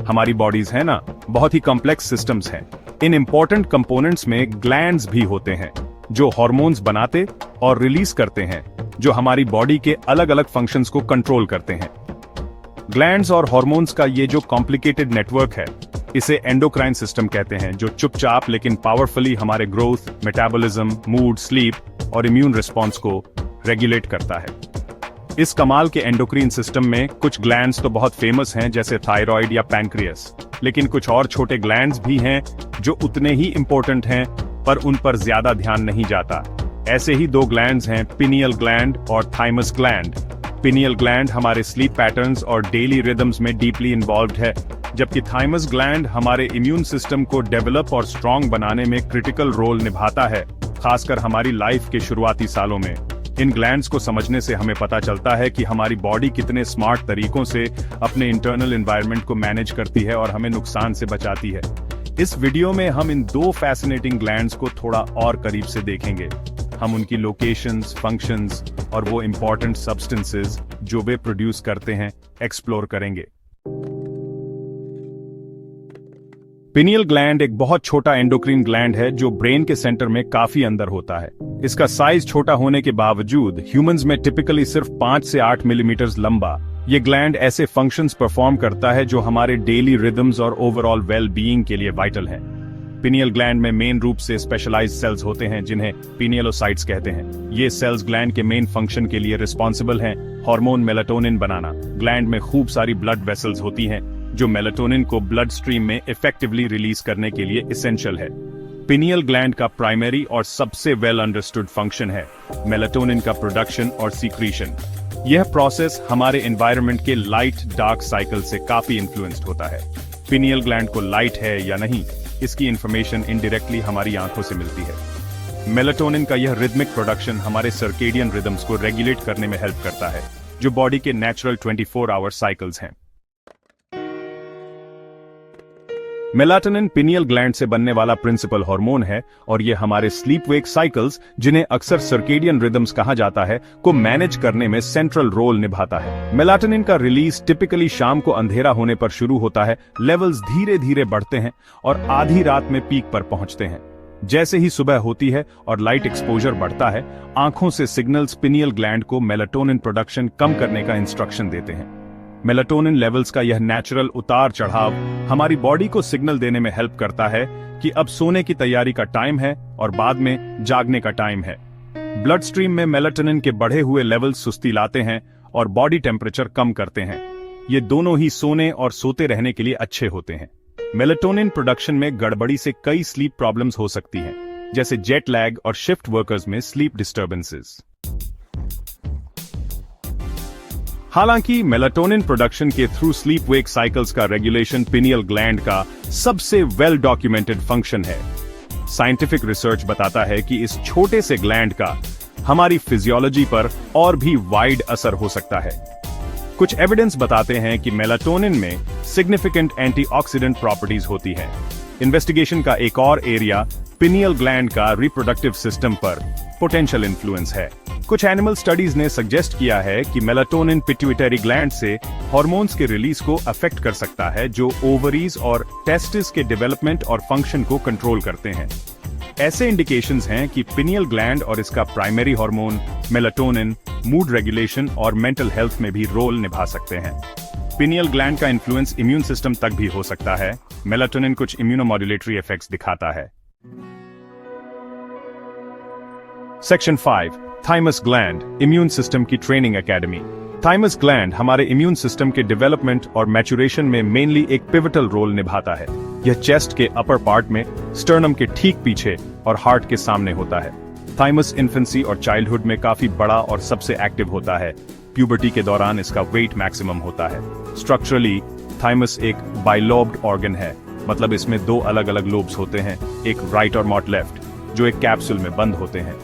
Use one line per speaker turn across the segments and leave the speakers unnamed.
हमारी बॉडीज है ना, बहुत ही कॉम्प्लेक्स सिस्टम्स हैं। इन इंपॉर्टेंट कंपोनेंट्स में ग्लैंड्स भी होते हैं जो हार्मोन्स बनाते और रिलीज करते हैं, जो हमारी बॉडी के अलग अलग फंक्शंस को कंट्रोल करते हैं। ग्लैंड्स और हार्मोन्स का ये जो कॉम्प्लिकेटेड नेटवर्क है, इसे एंडोक्राइन सिस्टम कहते हैं, जो चुपचाप लेकिन पावरफुली हमारे ग्रोथ, मेटाबॉलिज्म, मूड, स्लीप और इम्यून रिस्पॉन्स को रेगुलेट करता है। इस कमाल के एंडोक्राइन सिस्टम में कुछ ग्लैंड्स तो बहुत फेमस हैं, जैसे थायराइड या पैंक्रियास, लेकिन कुछ और छोटे ग्लैंड्स भी हैं जो उतने ही इंपॉर्टेंट हैं, पर उन पर ज्यादा ध्यान नहीं जाता। ऐसे ही दो ग्लैंड्स हैं, पिनियल ग्लैंड और थाइमस ग्लैंड। पिनियल ग्लैंड हमारे स्लीप पैटर्न्स और डेली रिदम्स में डीपली इन्वॉल्व्ड है, जबकि थाइमस ग्लैंड हमारे इम्यून सिस्टम को डेवलप और स्ट्रॉन्ग बनाने में क्रिटिकल रोल निभाता है, खासकर हमारी लाइफ के शुरुआती सालों में। इन ग्लैंड्स को समझने से हमें पता चलता है कि हमारी बॉडी कितने स्मार्ट तरीकों से अपने इंटरनल एनवायरनमेंट को मैनेज करती है और हमें नुकसान से बचाती है। इस वीडियो में हम इन दो फैसिनेटिंग ग्लैंड्स को थोड़ा और करीब से देखेंगे। हम उनकी लोकेशंस, फंक्शंस और वो इंपॉर्टेंट सब्सटेंसेस जो वे प्रोड्यूस करते हैं एक्सप्लोर करेंगे। पिनियल ग्लैंड एक बहुत छोटा एंडोक्राइन ग्लैंड है जो ब्रेन के सेंटर में काफी अंदर होता है। इसका साइज छोटा होने के बावजूद ह्यूमंस में टिपिकली सिर्फ 5 से 8 मिलीमीटर लंबा ये ग्लैंड ऐसे फंक्शंस परफॉर्म करता है जो हमारे डेली रिदम्स और ओवरऑल वेल बीइंग के लिए वाइटल हैं। पिनियल ग्लैंड में मेन रूप से स्पेशलाइज्ड सेल्स होते हैं जिन्हें पिनियलोसाइट्स कहते हैं। ये सेल्स ग्लैंड के मेन फंक्शन के लिए रिस्पॉन्सिबल हैं, हार्मोन मेलाटोनिन बनाना। ग्लैंड में खूब सारी ब्लड वेसल्स होती हैं जो मेलाटोनिन को ब्लड स्ट्रीम में इफेक्टिवली रिलीज करने के लिए एसेंशियल है। पिनियल ग्लैंड का प्राइमरी और सबसे वेल अंडरस्टूड फंक्शन है मेलाटोनिन का प्रोडक्शन और सीक्रीशन। यह प्रोसेस हमारे एनवायरनमेंट के लाइट डार्क साइकिल से काफी इन्फ्लुएंस्ड होता है। पिनियल ग्लैंड को लाइट है या नहीं, इसकी इंफॉर्मेशन इनडायरेक्टली हमारी आंखों से मिलती है। मेलाटोनिन का यह रिदमिक प्रोडक्शन हमारे सर्केडियन रिदम्स को रेगुलेट करने में हेल्प करता है, जो बॉडी के नेचुरल 24 आवर साइकिल्स हैं। मेलाटोनिन पिनियल ग्लैंड से बनने वाला प्रिंसिपल हार्मोन है और यह हमारे स्लीप वेक साइकिल्स, जिन्हें अक्सर सर्केडियन रिदम्स कहा जाता है, को मैनेज करने में सेंट्रल रोल निभाता है। मेलाटोनिन का रिलीज टिपिकली शाम को अंधेरा होने पर शुरू होता है, लेवल्स धीरे धीरे बढ़ते हैं और आधी रात में पीक पर पहुंचते हैं। जैसे ही सुबह होती है और लाइट एक्सपोजर बढ़ता है, आंखों से सिग्नल्स पिनियल ग्लैंड को मेलाटोनिन प्रोडक्शन कम करने का इंस्ट्रक्शन देते हैं। मेलाटोनिन लेवल्स का यह नेचुरल उतार चढ़ाव हमारी बॉडी को सिग्नल देने में हेल्प करता है कि अब सोने की तैयारी का टाइम है और बाद में जागने का टाइम है। ब्लड स्ट्रीम में मेलाटोनिन के बढ़े हुए लेवल्स सुस्ती लाते हैं और बॉडी टेम्परेचर कम करते हैं। ये दोनों ही सोने और सोते रहने के लिए अच्छे होते हैं। मेलाटोनिन प्रोडक्शन में गड़बड़ी से कई स्लीप प्रॉब्लम्स हो सकती हैं, जैसे जेट लैग और शिफ्ट वर्कर्स में स्लीप डिस्टर्बेंसेस। हालांकि मेलाटोनिन प्रोडक्शन के थ्रू स्लीप वेक साइकिल्स का रेगुलेशन पिनियल ग्लैंड का सबसे वेल डॉक्यूमेंटेड फंक्शन है। साइंटिफिक रिसर्च बताता है कि इस छोटे से ग्लैंड का हमारी फिजियोलॉजी पर और भी वाइड असर हो सकता है। कुछ एविडेंस बताते हैं कि मेलाटोनिन में सिग्निफिकेंट एंटीऑक्सीडेंट प्रॉपर्टीज होती हैं। इन्वेस्टिगेशन का एक और एरिया पिनियल ग्लैंड का रिप्रोडक्टिव सिस्टम पर पोटेंशियल इन्फ्लुएंस है। कुछ एनिमल स्टडीज ने सजेस्ट किया है कि मेलाटोनिन पिट्यूटरी ग्लैंड से हार्मोन्स के रिलीज को अफेक्ट कर सकता है, जो ओवरीज और टेस्टिस के डेवलपमेंट और फंक्शन को कंट्रोल करते हैं। ऐसे इंडिकेशंस हैं कि पिनियल ग्लैंड और इसका primary hormone melatonin mood regulation और मेंटल हेल्थ में भी रोल निभा सकते हैं। पिनियल ग्लैंड का इन्फ्लुएंस इम्यून सिस्टम तक भी हो सकता है। मेलाटोनिन कुछ इम्यूनोमॉड्यूलेटरी इफेक्ट्स दिखाता है। Section 5, thymus gland, immune system की ट्रेनिंग एकेडमी। थाइमस ग्लैंड हमारे इम्यून सिस्टम के डेवलपमेंट और मैचुरेशन में मेनली एक पिवटल रोल निभाता है। यह चेस्ट के अपर पार्ट में, स्टर्नम के ठीक पीछे और हार्ट के सामने होता है। थाइमस इन्फेंसी और चाइल्डहुड में काफी बड़ा और सबसे एक्टिव होता है। प्यूबर्टी के दौरान इसका वेट मैक्सिमम होता है। स्ट्रक्चरली थाइमस एक बाइलोब्ड ऑर्गन है, मतलब इसमें दो अलग अलग लोब्स होते हैं, एक राइट और नॉट लेफ्ट, जो एक कैप्सूल में बंद होते हैं।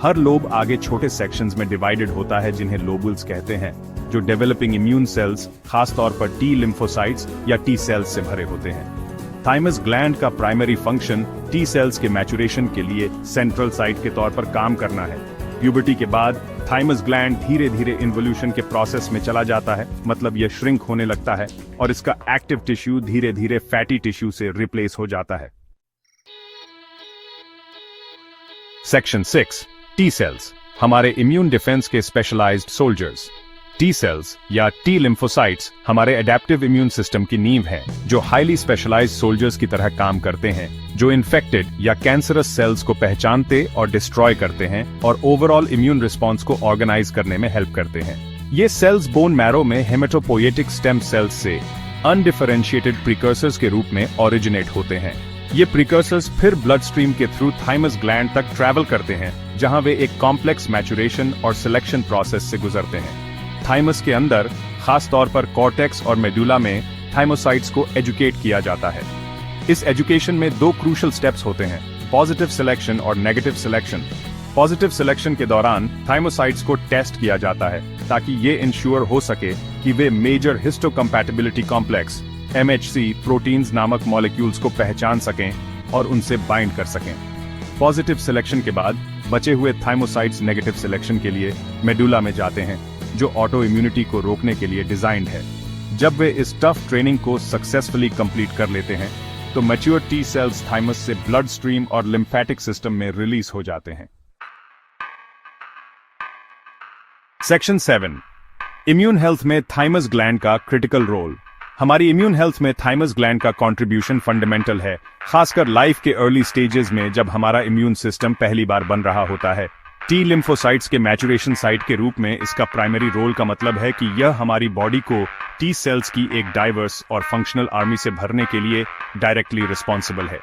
हर लोब आगे छोटे सेक्शंस में डिवाइडेड होता है जिन्हें लोबुल्स कहते हैं, जो डेवलपिंग इम्यून सेल्स, खासतौर पर टी लिम्फोसाइट्स या टी सेल्स से भरे होते हैं। थाइमस ग्लैंड का प्राइमरी फंक्शन टी सेल्स के मैचुरेशन के लिए सेंट्रल साइट के तौर पर काम करना है। प्यूबर्टी के बाद थाइमस ग्लैंड धीरे धीरे इन्वोल्यूशन के प्रोसेस में चला जाता है, मतलब यह श्रिंक होने लगता है और इसका एक्टिव टिश्यू धीरे धीरे फैटी टिश्यू से रिप्लेस हो जाता है। सेक्शन 6 टी सेल्स, हमारे इम्यून डिफेंस के स्पेशलाइज्ड सोल्जर्स। टी सेल्स या टी लिम्फोसाइट्स हमारे एडेप्टिव इम्यून सिस्टम की नींव हैं, जो हाईली स्पेशलाइज्ड सोल्जर्स की तरह काम करते हैं, जो इन्फेक्टेड या कैंसरस सेल्स को पहचानते और डिस्ट्रॉय करते हैं और ओवरऑल इम्यून रिस्पॉन्स को ऑर्गेनाइज करने में हेल्प करते हैं। ये सेल्स बोन मैरो में हेमेटोपोएटिक स्टेम सेल्स से अनडिफरेंशिएटेड प्रिकर्सर्स के रूप में ओरिजिनेट होते हैं। ये प्रिकर्सर्स फिर ब्लड स्ट्रीम के थ्रू थाइमस ग्लैंड तक ट्रैवल करते हैं, जहां वे एक कॉम्प्लेक्स मैचुरेशन और सिलेक्शन प्रोसेस से गुजरते हैं। थाइमस के अंदर, खास तौर पर कॉर्टेक्स और मेडुला में, थाइमोसाइट्स को एजुकेट किया जाता है। इस एजुकेशन में दो क्रूशियल स्टेप्स होते हैं, पॉजिटिव सिलेक्शन और नेगेटिव सिलेक्शन। पॉजिटिव सिलेक्शन के दौरान थाइमोसाइट्स को टेस्ट किया जाता है ताकि ये इंश्योर हो सके कि वे major histocompatibility complex MHC proteins नामक मॉलिक्यूल्स को पहचान सकें और उनसे बाइंड कर सकें। पॉजिटिव सिलेक्शन के बाद बचे हुए थाइमोसाइट्स नेगेटिव सिलेक्शन के लिए मेडुला में जाते हैं, जो ऑटो इम्यूनिटी को रोकने के लिए डिजाइंड है। जब वे इस टफ ट्रेनिंग को सक्सेसफुली कंप्लीट कर लेते हैं, तो मैच्योर टी सेल्स थाइमस से ब्लड स्ट्रीम और लिम्फेटिक सिस्टम में रिलीज हो जाते हैं। सेक्शन 7 इम्यून हेल्थ में थाइमस ग्लैंड का क्रिटिकल रोल। हमारी इम्यून हेल्थ में थाइमस ग्लैंड का कंट्रीब्यूशन फंडामेंटल है, खासकर लाइफ के अर्ली स्टेजेस में जब हमारा इम्यून सिस्टम पहली बार बन रहा होता है। टी लिम्फोसाइट्स के मैचुरेशन साइट के रूप में इसका प्राइमरी रोल का मतलब है कि यह हमारी बॉडी को टी सेल्स की एक डाइवर्स और फंक्शनल आर्मी से भरने के लिए डायरेक्टली रिस्पॉन्सिबल है।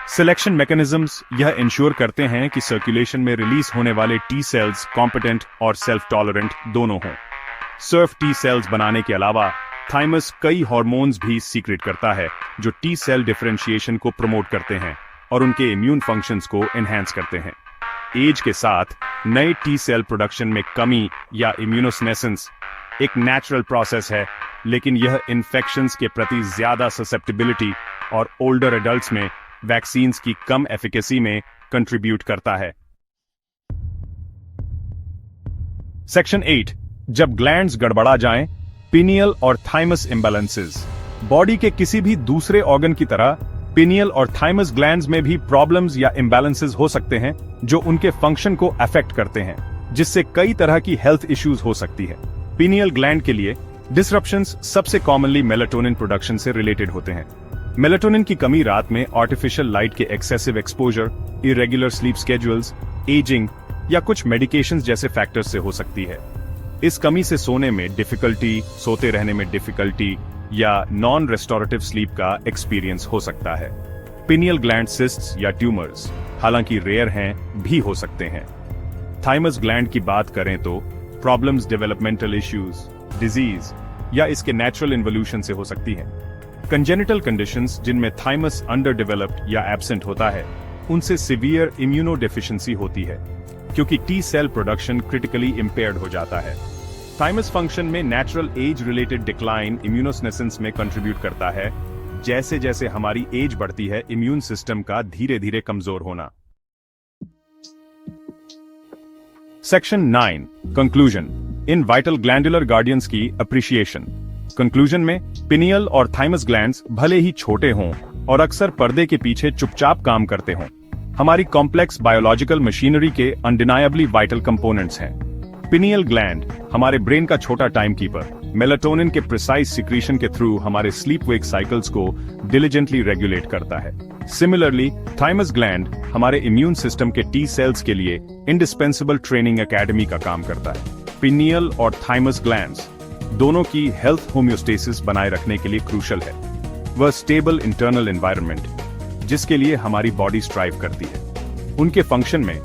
सिलेक्शन मैकेनिज्म्स यह इंश्योर करते हैं कि सर्कुलेशन में रिलीज होने वाले टी सेल्स कॉम्पिटेंट और सेल्फ टॉलरेंट दोनों हों। सर्फ टी सेल्स बनाने के अलावा थाइमस कई हार्मोन्स भी सीक्रेट करता है, जो टी सेल डिफरेंशिएशन को प्रमोट करते हैं और उनके इम्यून फंक्शंस को एनहांस करते हैं। एज के साथ नए टी सेल प्रोडक्शन में कमी या इम्यूनोसेनेसेंस एक नेचुरल प्रोसेस है, लेकिन यह इन्फेक्शंस के प्रति ज्यादा ससेप्टिबिलिटी और ओल्डर एडल्ट्स में वैक्सीन्स की कम एफिकेसी में कंट्रीब्यूट करता है। सेक्शन 8 जब ग्लैंड्स गड़बड़ा जाएं, पिनियल और थाइमस इम्बैलेंसेस। बॉडी के किसी भी दूसरे ऑर्गन की तरह पिनियल और थाइमस ग्लैंड्स में भी प्रॉब्लम्स या इम्बैलेंसेस हो सकते हैं, जो उनके फंक्शन को अफेक्ट करते हैं, जिससे कई तरह की हेल्थ इश्यूज हो सकती है। पिनियल ग्लैंड के लिए डिसरप्शंस सबसे कॉमनली मेलाटोनिन प्रोडक्शन से रिलेटेड होते हैं। मेलाटोनिन की कमी रात में आर्टिफिशियल लाइट के excessive exposure, irregular sleep schedules, ageing या कुछ मेडिकेशंस जैसे फैक्टर्स से हो सकती है। इस कमी से सोने में डिफिकल्टी, सोते रहने में डिफिकल्टी या नॉन रेस्टोरेटिव स्लीप का एक्सपीरियंस हो सकता है। पिनियल ग्लैंड सिस्ट्स या ट्यूमर्स, हालांकि रेयर हैं, भी हो सकते हैं। थाइमस ग्लैंड की बात करें तो प्रॉब्लम्स डेवलपमेंटल इश्यूज, डिजीज या इसके नेचुरल इन्वोल्यूशन से हो सकती हैं। कंजेनिटल कंडीशंस जिनमें थाइमस अंडर डेवलप्ड या एब्सेंट होता है, उनसे सिवियर इम्यूनोडेफिशिएंसी होती है, क्योंकि T cell production critically impaired हो जाता है। थाइमस फंक्शन में natural age related decline immunosenescence में कंट्रीब्यूट करता है, जैसे जैसे हमारी एज बढ़ती है इम्यून सिस्टम का धीरे धीरे कमजोर होना। Section 9 conclusion in vital glandular guardians की अप्रिशिएशन। कंक्लूजन में पिनियल और थाइमस ग्लैंड्स भले ही छोटे हों और अक्सर पर्दे के पीछे चुपचाप काम करते हों, हमारी कॉम्प्लेक्स बायोलॉजिकल मशीनरी के अनडिनायबली वाइटल कंपोनेंट्स हैं। पिनियल ग्लैंड हमारे ब्रेन का छोटा टाइम कीपर, मेलाटोनिन के प्रिसाइज सिक्रीशन के थ्रू हमारे स्लीप वेक साइकिल्स को डिलिजेंटली रेगुलेट करता है। सिमिलरली थाइमस ग्लैंड हमारे इम्यून सिस्टम के टी सेल्स के लिए इंडिस्पेंसिबल ट्रेनिंग एकेडमी का काम करता है। पिनियल और थाइमस ग्लैंड्स दोनों की हेल्थ होम्योस्टेसिस बनाए रखने के लिए क्रूशल है। वह स्टेबल इंटरनल एनवायरनमेंट जिसके लिए हमारी बॉडी स्ट्राइव करती है। उनके फंक्शन में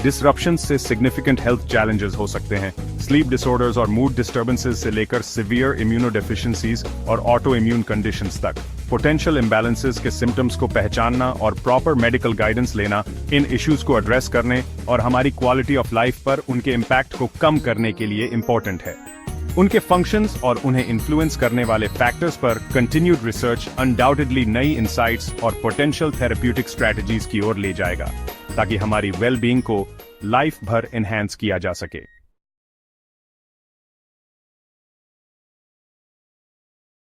डिसरप्शन से सिग्निफिकेंट हेल्थ चैलेंजेस हो सकते हैं। स्लीप डिसऑर्डर्स और मूड डिस्टर्बेंसेस से लेकर सिवियर इम्यूनोडेफिशिएंसीज और ऑटो इम्यून कंडीशंस तक, पोटेंशियल इम्बैलेंसेस के सिम्टम्स को पहचानना और प्रॉपर मेडिकल गाइडेंस लेना इन इश्यूज को एड्रेस करने और हमारी क्वालिटी ऑफ लाइफ पर उनके इम्पैक्ट को कम करने के लिए इंपॉर्टेंट है। उनके फंक्शंस और उन्हें इन्फ्लुएंस करने वाले फैक्टर्स पर कंटिन्यूड रिसर्च अनडाउटेडली नई इंसाइट्स और पोटेंशियल थेरेप्यूटिक स्ट्रेटजीज की ओर ले जाएगा, ताकि हमारी वेल बीइंग को लाइफ भर एनहांस किया जा सके।